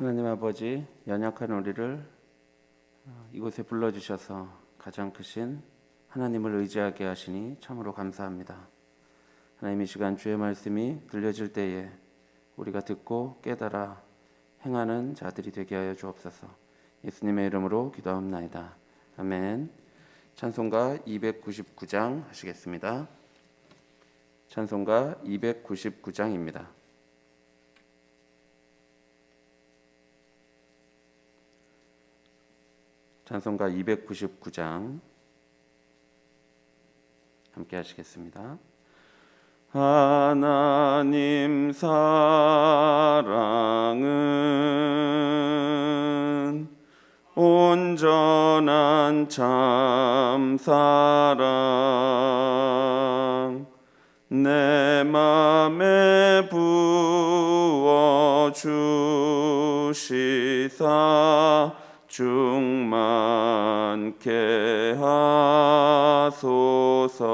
하나님 아버지, 연약한 우리를 이곳에 불러주셔서 가장 크신 하나님을 의지하게 하시니 참으로 감사합니다. 하나님, 이 시간 주의 말씀이 들려질 때에 우리가 듣고 깨달아 행하는 자들이 되게 하여 주옵소서. 예수님의 이름으로 기도합나이다. 아멘. 찬송가 299장 하시겠습니다. 찬송가 299장입니다. 찬송가 299장 함께 하시겠습니다. 하나님 사랑은 온전한 참 사랑, 내 맘에 부어 주시사 충만케 하소서.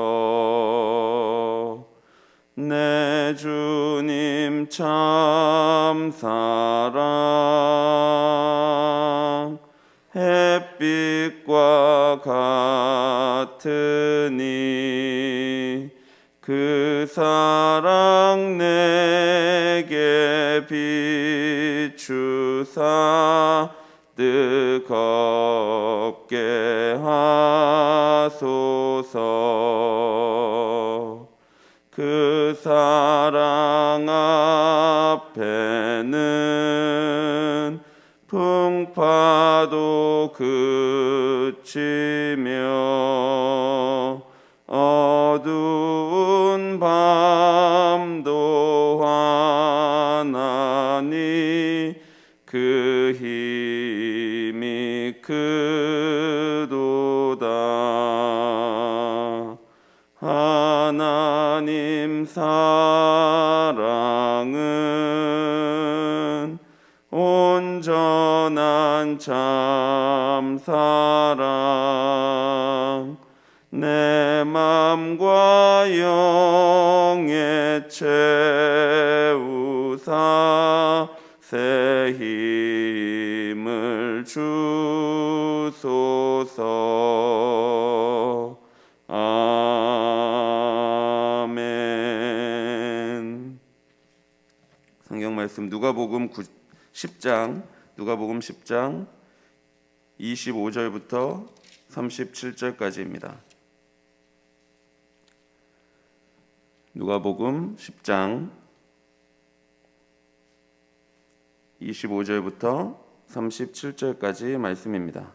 내 주님 참 사랑, 햇빛과 같으니 그 사랑 내게 비추사 뜨겁게 하소서. 그 사랑 앞에는 풍파도 그치며 어두운 밤도 환하니 그 힘이 크도다. 하나님 사랑은 온전한 참 사랑, 내 맘과 영에 채우사 새 힘을 주소서. 아멘. 성경 말씀 누가복음 10장 25절부터 37절까지입니다. 누가복음 10장 25절부터 37절까지 말씀입니다.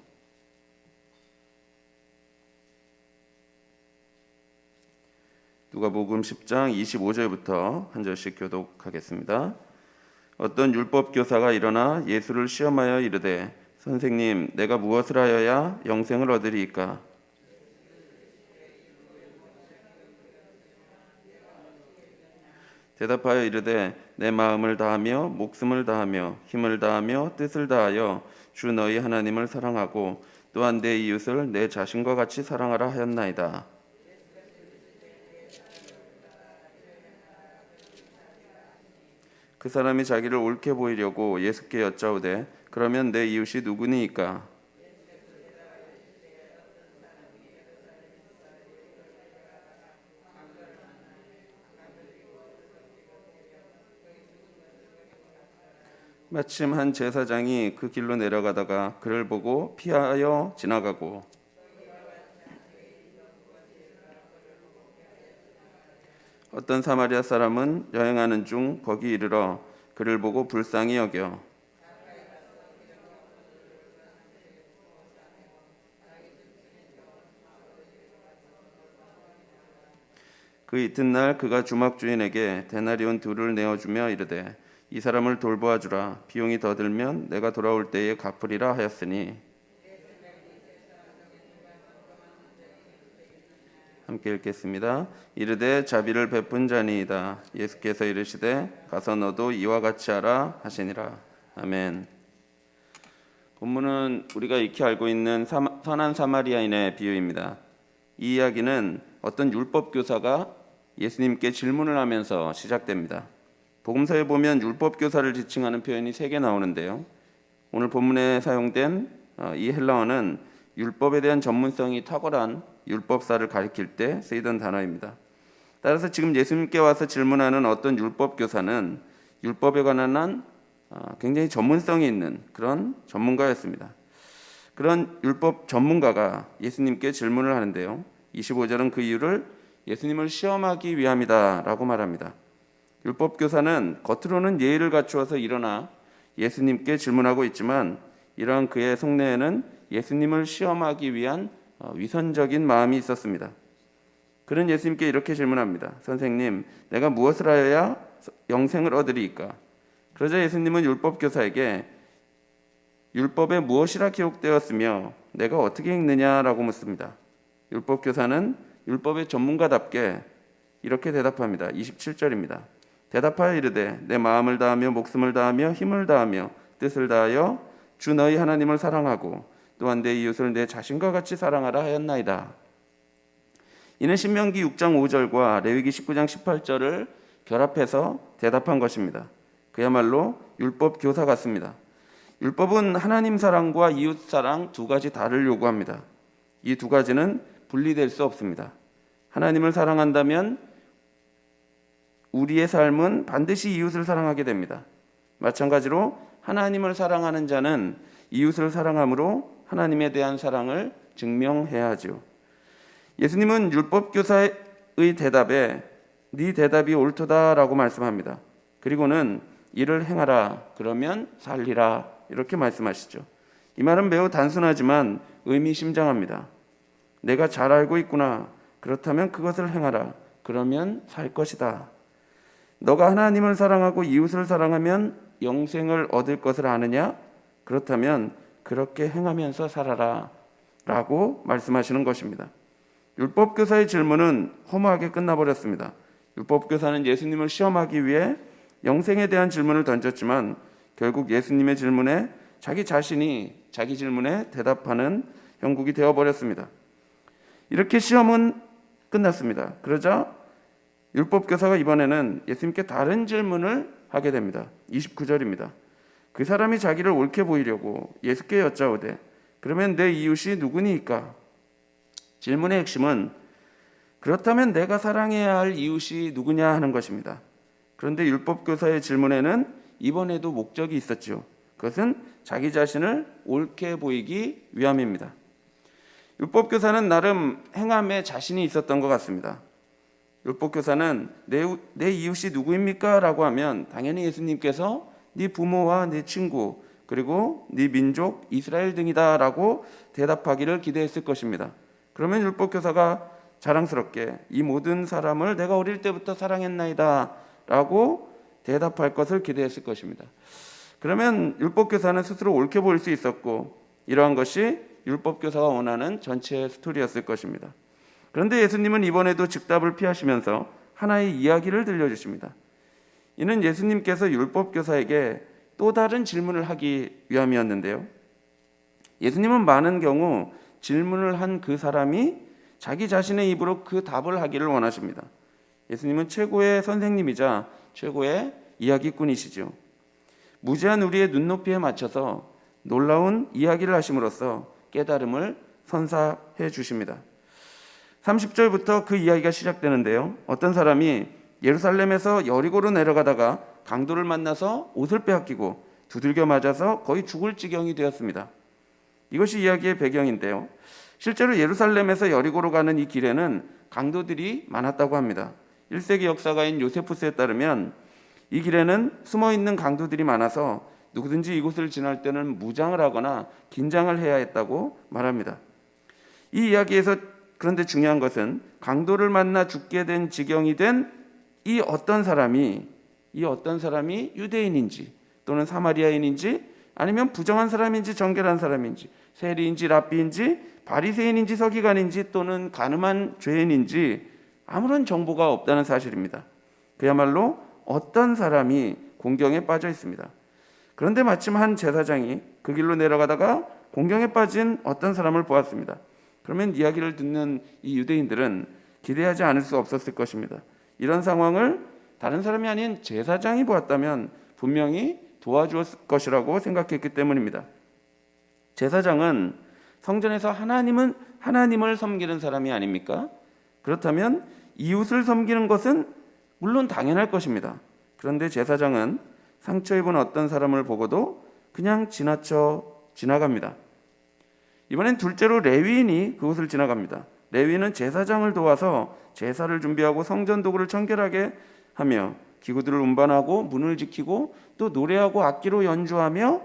누가복음 10장 25절부터 한 절씩 교독하겠습니다. 어떤 율법 교사가 일어나 예수를 시험하여 이르되, 선생님, 내가 무엇을 하여야 영생을 얻으리이까? 대답하여 이르되, 내 마음을 다하며 목숨을 다하며 힘을 다하며 뜻을 다하여 주 너희 하나님을 사랑하고 또한 내 이웃을 내 자신과 같이 사랑하라 하였나이다. 그 사람이 자기를 옳게 보이려고 예수께 여짜오되, 그러면 내 이웃이 누구니이까? 마침 한 제사장이 그 길로 내려가다가 그를 보고 피하여 지나가고, 어떤 사마리아 사람은 여행하는 중 거기 이르러 그를 보고 불쌍히 여겨 그 이튿날 그가 주막 주인에게 데나리온 2를 내어주며 이르되, 이 사람을 돌보아 주라. 비용이 더 들면 내가 돌아올 때에 갚으리라 하였으니. 함께 읽겠습니다. 이르되 자비를 베푼 자니이다. 예수께서 이르시되 가서 너도 이와 같이 하라 하시니라. 아멘. 본문은 우리가 익히 알고 있는 선한 사마리아인의 비유입니다. 이 이야기는 어떤 율법 교사가 예수님께 질문을 하면서 시작됩니다. 복음서에 보면 율법 교사를 지칭하는 표현이 3개 나오는데요. 오늘 본문에 사용된 이 헬라어는 율법에 대한 전문성이 탁월한 율법사를 가리킬 때 쓰이던 단어입니다. 따라서 지금 예수님께 와서 질문하는 어떤 율법 교사는 율법에 관한 굉장히 전문성이 있는 그런 전문가였습니다. 그런 율법 전문가가 예수님께 질문을 하는데요. 25절은 그 이유를 예수님을 시험하기 위함이다라고 말합니다. 율법 교사는 겉으로는 예의를 갖추어서 일어나 예수님께 질문하고 있지만 이러한 그의 속내에는 예수님을 시험하기 위한 위선적인 마음이 있었습니다. 그는 예수님께 이렇게 질문합니다. 선생님, 내가 무엇을 하여야 영생을 얻으리이까? 그러자 예수님은 율법 교사에게 율법에 무엇이라 기록되었으며 내가 어떻게 읽느냐라고 묻습니다. 율법 교사는 율법의 전문가답게 이렇게 대답합니다. 27절입니다. 대답하여 이르되 내 마음을 다하며 목숨을 다하며 힘을 다하며 뜻을 다하여 주 너희 하나님을 사랑하고 또한 내 이웃을 내 자신과 같이 사랑하라 하였나이다. 이는 신명기 6장 5절과 레위기 19장 18절을 결합해서 대답한 것입니다. 그야말로 율법 교사 같습니다. 율법은 하나님 사랑과 이웃 사랑 두 가지 다를 요구합니다. 이 두 가지는 분리될 수 없습니다. 하나님을 사랑한다면 우리의 삶은 반드시 이웃을 사랑하게 됩니다. 마찬가지로 하나님을 사랑하는 자는 이웃을 사랑함으로 하나님에 대한 사랑을 증명해야 하죠. 예수님은 율법 교사의 대답에 네 대답이 옳도다라고 말씀합니다. 그리고는 이를 행하라 그러면 살리라 이렇게 말씀하시죠. 이 말은 매우 단순하지만 의미심장합니다. 내가 잘 알고 있구나. 그렇다면 그것을 행하라. 그러면 살 것이다. 너가 하나님을 사랑하고 이웃을 사랑하면 영생을 얻을 것을 아느냐? 그렇다면 그렇게 행하면서 살아라 라고 말씀하시는 것입니다. 율법교사의 질문은 허무하게 끝나버렸습니다. 율법교사는 예수님을 시험하기 위해 영생에 대한 질문을 던졌지만 결국 예수님의 질문에 자기 자신이 자기 질문에 대답하는 형국이 되어버렸습니다. 이렇게 시험은 끝났습니다. 그러자 율법교사가 이번에는 예수님께 다른 질문을 하게 됩니다. 29절입니다. 그 사람이 자기를 옳게 보이려고 예수께 여짜오되 그러면 내 이웃이 누구니까? 질문의 핵심은 그렇다면 내가 사랑해야 할 이웃이 누구냐 하는 것입니다. 그런데 율법교사의 질문에는 이번에도 목적이 있었죠. 그것은 자기 자신을 옳게 보이기 위함입니다. 율법교사는 나름 행함에 자신이 있었던 것 같습니다. 율법교사는 내 이웃이 누구입니까? 라고 하면 당연히 예수님께서 네 부모와 네 친구 그리고 네 민족 이스라엘 등이다 라고 대답하기를 기대했을 것입니다. 그러면 율법교사가 자랑스럽게 이 모든 사람을 내가 어릴 때부터 사랑했나이다 라고 대답할 것을 기대했을 것입니다. 그러면 율법교사는 스스로 옳게 보일 수 있었고 이러한 것이 율법교사가 원하는 전체 스토리였을 것입니다. 그런데 예수님은 이번에도 즉답을 피하시면서 하나의 이야기를 들려주십니다. 이는 예수님께서 율법교사에게 또 다른 질문을 하기 위함이었는데요. 예수님은 많은 경우 질문을 한 그 사람이 자기 자신의 입으로 그 답을 하기를 원하십니다. 예수님은 최고의 선생님이자 최고의 이야기꾼이시죠. 무지한 우리의 눈높이에 맞춰서 놀라운 이야기를 하심으로써 깨달음을 선사해 주십니다. 30절부터 그 이야기가 시작되는데요. 어떤 사람이 예루살렘에서 여리고로 내려가다가 강도를 만나서 옷을 빼앗기고 두들겨 맞아서 거의 죽을 지경이 되었습니다. 이것이 이야기의 배경인데요. 실제로 예루살렘에서 여리고로 가는 이 길에는 강도들이 많았다고 합니다. 1세기 역사가인 요세푸스에 따르면 이 길에는 숨어있는 강도들이 많아서 누구든지 이곳을 지날 때는 무장을 하거나 긴장을 해야 했다고 말합니다. 이 이야기에서 그런데 중요한 것은 강도를 만나 죽게 된 지경이 된 이 어떤 사람이 유대인인지 또는 사마리아인인지 아니면 부정한 사람인지 정결한 사람인지 세리인지 랍비인지 바리새인인지 서기관인지 또는 간음한 죄인인지 아무런 정보가 없다는 사실입니다. 그야말로 어떤 사람이 공경에 빠져 있습니다. 그런데 마침 한 제사장이 그 길로 내려가다가 공경에 빠진 어떤 사람을 보았습니다. 그러면 이야기를 듣는 이 유대인들은 기대하지 않을 수 없었을 것입니다. 이런 상황을 다른 사람이 아닌 제사장이 보았다면 분명히 도와주었을 것이라고 생각했기 때문입니다. 제사장은 성전에서 하나님을 섬기는 사람이 아닙니까? 그렇다면 이웃을 섬기는 것은 물론 당연할 것입니다. 그런데 제사장은 상처 입은 어떤 사람을 보고도 그냥 지나갑니다. 이번엔 둘째로 레위인이 그곳을 지나갑니다. 레위인은 제사장을 도와서 제사를 준비하고 성전 도구를 청결하게 하며 기구들을 운반하고 문을 지키고 또 노래하고 악기로 연주하며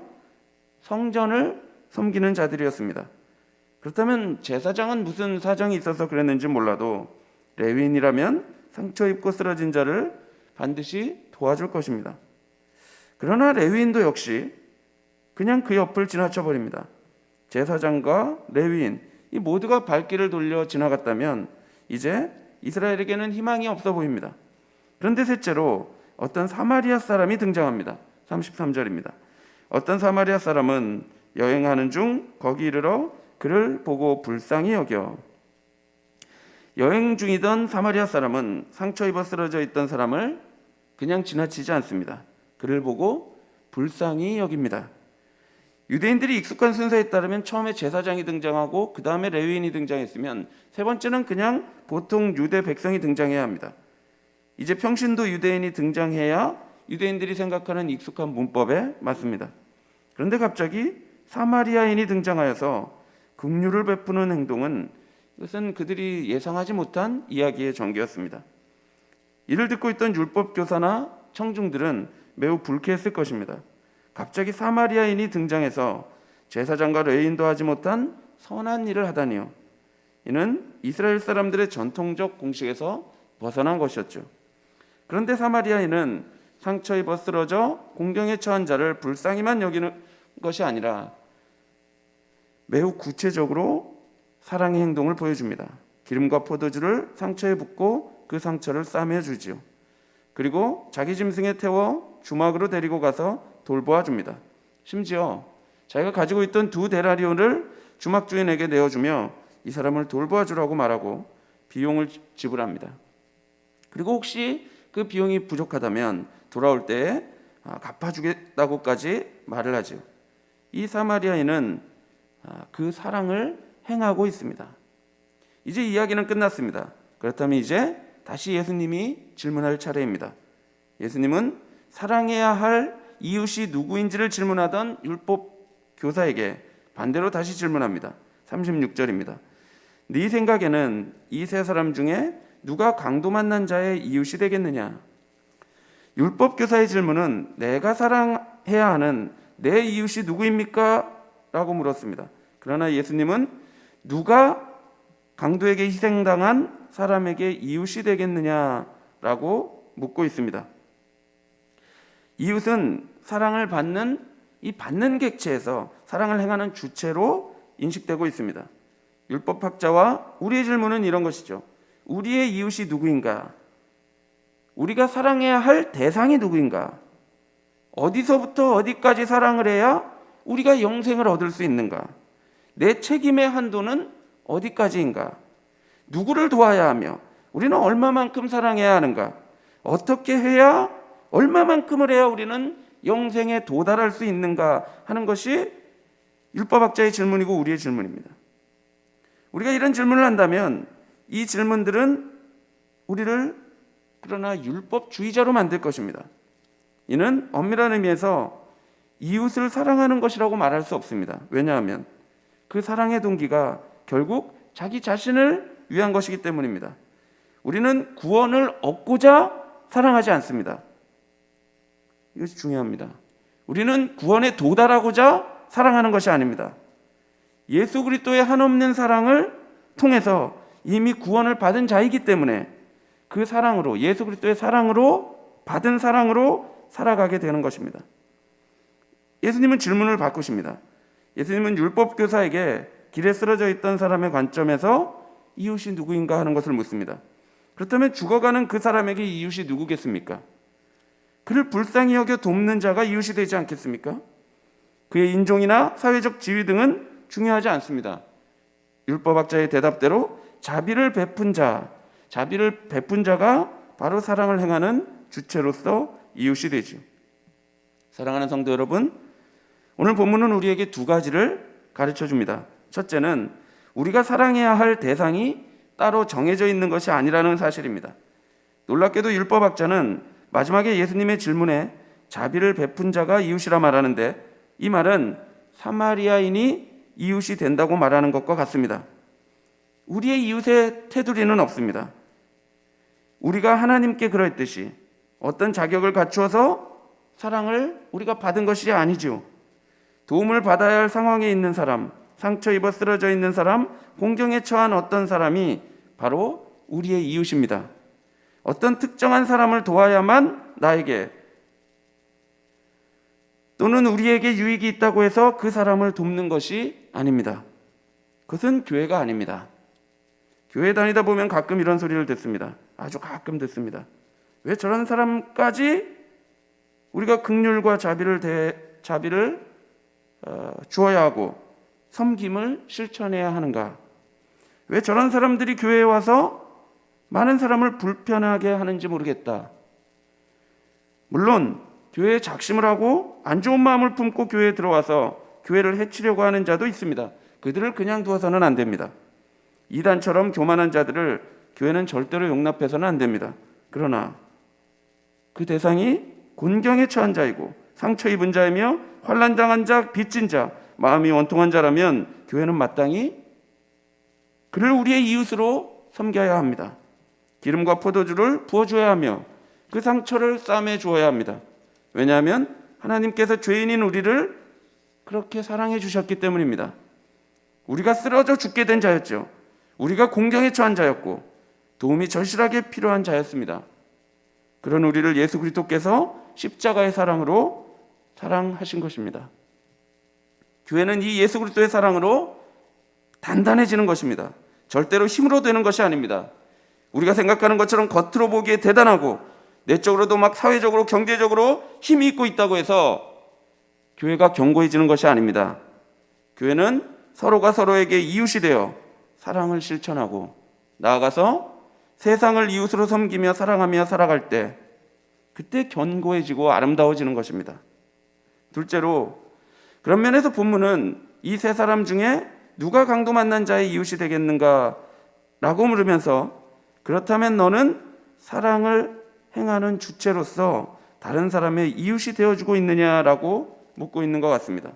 성전을 섬기는 자들이었습니다. 그렇다면 제사장은 무슨 사정이 있어서 그랬는지 몰라도 레위인이라면 상처 입고 쓰러진 자를 반드시 도와줄 것입니다. 그러나 레위인도 역시 그냥 그 옆을 지나쳐 버립니다. 제사장과 레위인 이 모두가 발길을 돌려 지나갔다면 이제 이스라엘에게는 희망이 없어 보입니다. 그런데 셋째로 어떤 사마리아 사람이 등장합니다. 33절입니다. 어떤 사마리아 사람은 여행하는 중 거기 이르러 그를 보고 불쌍히 여겨. 여행 중이던 사마리아 사람은 상처 입어 쓰러져 있던 사람을 그냥 지나치지 않습니다. 그를 보고 불쌍히 여깁니다. 유대인들이 익숙한 순서에 따르면 처음에 제사장이 등장하고 그 다음에 레위인이 등장했으면 세 번째는 그냥 보통 유대 백성이 등장해야 합니다. 이제 평신도 유대인이 등장해야 유대인들이 생각하는 익숙한 문법에 맞습니다. 그런데 갑자기 사마리아인이 등장하여서 긍휼을 베푸는 행동은 이것은 그들이 예상하지 못한 이야기의 전개였습니다. 이를 듣고 있던 율법 교사나 청중들은 매우 불쾌했을 것입니다. 갑자기 사마리아인이 등장해서 제사장과 레위인도 하지 못한 선한 일을 하다니요. 이는 이스라엘 사람들의 전통적 공식에서 벗어난 것이었죠. 그런데 사마리아인은 상처 입어 쓰러져 공경에 처한 자를 불쌍히만 여기는 것이 아니라 매우 구체적으로 사랑의 행동을 보여줍니다. 기름과 포도주를 상처에 붓고 그 상처를 싸매 주지요. 그리고 자기 짐승에 태워 주막으로 데리고 가서 돌보아 줍니다. 심지어 자기가 가지고 있던 2데나리온을 주막 주인에게 내어주며 이 사람을 돌보아 주라고 말하고 비용을 지불합니다. 그리고 혹시 그 비용이 부족하다면 돌아올 때에 갚아주겠다고까지 말을 하죠. 이 사마리아인은 그 사랑을 행하고 있습니다. 이제 이야기는 끝났습니다. 그렇다면 이제 다시 예수님이 질문할 차례입니다. 예수님은 사랑해야 할 이웃이 누구인지를 질문하던 율법 교사에게 반대로 다시 질문합니다. 36절입니다. 네 생각에는 이 세 사람 중에 누가 강도 만난 자의 이웃이 되겠느냐? 율법 교사의 질문은 내가 사랑해야 하는 내 이웃이 누구입니까? 라고 물었습니다. 그러나 예수님은 누가 강도에게 희생당한 사람에게 이웃이 되겠느냐라고 묻고 있습니다. 이웃은 사랑을 받는 이 받는 객체에서 사랑을 행하는 주체로 인식되고 있습니다. 율법학자와 우리의 질문은 이런 것이죠. 우리의 이웃이 누구인가? 우리가 사랑해야 할 대상이 누구인가? 어디서부터 어디까지 사랑을 해야 우리가 영생을 얻을 수 있는가? 내 책임의 한도는 어디까지인가? 누구를 도와야 하며 우리는 얼마만큼 사랑해야 하는가? 어떻게 해야 얼마만큼을 해야 우리는 영생에 도달할 수 있는가 하는 것이 율법학자의 질문이고 우리의 질문입니다. 우리가 이런 질문을 한다면 이 질문들은 우리를 그러나 율법주의자로 만들 것입니다. 이는 엄밀한 의미에서 이웃을 사랑하는 것이라고 말할 수 없습니다. 왜냐하면 그 사랑의 동기가 결국 자기 자신을 위한 것이기 때문입니다. 우리는 구원을 얻고자 사랑하지 않습니다. 이것이 중요합니다. 우리는 구원에 도달하고자 사랑하는 것이 아닙니다. 예수 그리스도의 한없는 사랑을 통해서 이미 구원을 받은 자이기 때문에 그 사랑으로 예수 그리스도의 사랑으로 받은 사랑으로 살아가게 되는 것입니다. 예수님은 질문을 바꾸십니다. 예수님은 율법 교사에게 길에 쓰러져 있던 사람의 관점에서 이웃이 누구인가 하는 것을 묻습니다. 그렇다면 죽어가는 그 사람에게 이웃이 누구겠습니까? 그를 불쌍히 여겨 돕는 자가 이웃이 되지 않겠습니까? 그의 인종이나 사회적 지위 등은 중요하지 않습니다. 율법학자의 대답대로 자비를 베푼 자가 바로 사랑을 행하는 주체로서 이웃이 되죠. 사랑하는 성도 여러분, 오늘 본문은 우리에게 두 가지를 가르쳐 줍니다. 첫째는 우리가 사랑해야 할 대상이 따로 정해져 있는 것이 아니라는 사실입니다. 놀랍게도 율법학자는 마지막에 예수님의 질문에 자비를 베푼 자가 이웃이라 말하는데, 이 말은 사마리아인이 이웃이 된다고 말하는 것과 같습니다. 우리의 이웃의 테두리는 없습니다. 우리가 하나님께 그랬듯이 어떤 자격을 갖추어서 사랑을 우리가 받은 것이 아니죠. 도움을 받아야 할 상황에 있는 사람, 상처 입어 쓰러져 있는 사람, 공경에 처한 어떤 사람이 바로 우리의 이웃입니다. 어떤 특정한 사람을 도와야만 나에게 또는 우리에게 유익이 있다고 해서 그 사람을 돕는 것이 아닙니다. 그것은 교회가 아닙니다. 교회 다니다 보면 가끔 이런 소리를 듣습니다. 아주 가끔 듣습니다. 왜 저런 사람까지 우리가 긍휼과 자비를 주어야 하고 섬김을 실천해야 하는가? 왜 저런 사람들이 교회에 와서 많은 사람을 불편하게 하는지 모르겠다. 물론 교회에 작심을 하고 안 좋은 마음을 품고 교회에 들어와서 교회를 해치려고 하는 자도 있습니다. 그들을 그냥 두어서는 안 됩니다. 이단처럼 교만한 자들을 교회는 절대로 용납해서는 안 됩니다. 그러나 그 대상이 곤경에 처한 자이고 상처 입은 자이며 환난당한 자, 빚진 자, 마음이 원통한 자라면 교회는 마땅히 그를 우리의 이웃으로 섬겨야 합니다. 기름과 포도주를 부어줘야 하며 그 상처를 싸매 주어야 합니다. 왜냐하면 하나님께서 죄인인 우리를 그렇게 사랑해 주셨기 때문입니다. 우리가 쓰러져 죽게 된 자였죠. 우리가 공경에 처한 자였고 도움이 절실하게 필요한 자였습니다. 그런 우리를 예수 그리스도께서 십자가의 사랑으로 사랑하신 것입니다. 교회는 이 예수 그리스도의 사랑으로 단단해지는 것입니다. 절대로 힘으로 되는 것이 아닙니다. 우리가 생각하는 것처럼 겉으로 보기에 대단하고 내적으로도 막 사회적으로 경제적으로 힘이 있고 있다고 해서 교회가 견고해지는 것이 아닙니다. 교회는 서로가 서로에게 이웃이 되어 사랑을 실천하고 나아가서 세상을 이웃으로 섬기며 사랑하며 살아갈 때 그때 견고해지고 아름다워지는 것입니다. 둘째로 그런 면에서 본문은 이 세 사람 중에 누가 강도 만난 자의 이웃이 되겠는가 라고 물으면서 그렇다면 너는 사랑을 행하는 주체로서 다른 사람의 이웃이 되어주고 있느냐라고 묻고 있는 것 같습니다.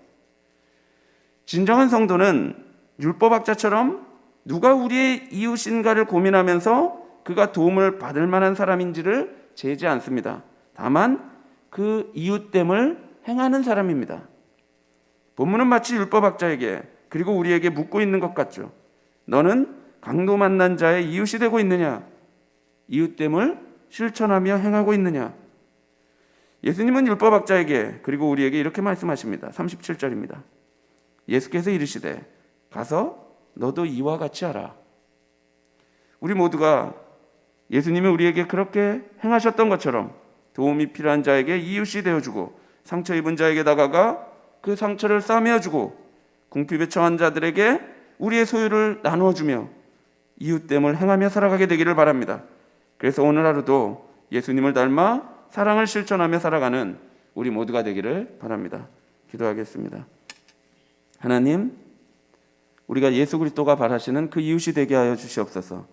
진정한 성도는 율법학자처럼 누가 우리의 이웃인가를 고민하면서 그가 도움을 받을 만한 사람인지를 재지 않습니다. 다만 그 이웃됨을 행하는 사람입니다. 본문은 마치 율법학자에게 그리고 우리에게 묻고 있는 것 같죠. 너는 강도 만난 자의 이웃이 되고 있느냐? 이웃됨을 실천하며 행하고 있느냐? 예수님은 율법학자에게 그리고 우리에게 이렇게 말씀하십니다. 37절입니다. 예수께서 이르시되 가서 너도 이와 같이 하라. 우리 모두가 예수님이 우리에게 그렇게 행하셨던 것처럼 도움이 필요한 자에게 이웃이 되어주고 상처 입은 자에게 다가가 그 상처를 싸매어주고 궁핍에 처한 자들에게 우리의 소유를 나누어주며 이웃됨을 행하며 살아가게 되기를 바랍니다. 그래서 오늘 하루도 예수님을 닮아 사랑을 실천하며 살아가는 우리 모두가 되기를 바랍니다. 기도하겠습니다. 하나님, 우리가 예수 그리스도가 바라시는 그 이웃이 되게 하여 주시옵소서.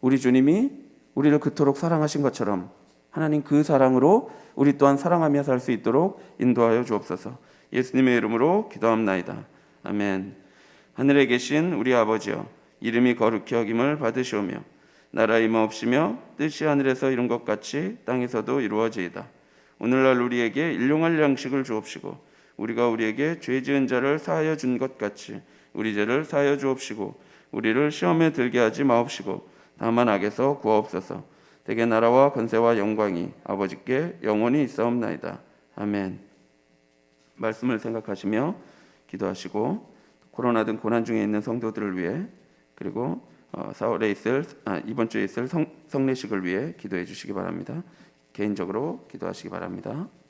우리 주님이 우리를 그토록 사랑하신 것처럼 하나님 그 사랑으로 우리 또한 사랑하며 살 수 있도록 인도하여 주옵소서. 예수님의 이름으로 기도합나이다. 아멘. 하늘에 계신 우리 아버지여, 이름이 거룩히 여김을 받으시오며 나라 임하옵시며 뜻이 하늘에서 이룬 것 같이 땅에서도 이루어지이다. 오늘날 우리에게 일용할 양식을 주옵시고 우리가 우리에게 죄 지은 자를 사하여 준 것 같이 우리 죄를 사하여 주옵시고 우리를 시험에 들게 하지 마옵시고 다만 악에서 구하옵소서. 대개 나라와 권세와 영광이 아버지께 영원히 있사옵나이다. 아멘. 말씀을 생각하시며 기도하시고 코로나 등 고난 중에 있는 성도들을 위해 그리고 4월에 이번 주에 있을 성례식을 위해 기도해 주시기 바랍니다. 개인적으로 기도하시기 바랍니다.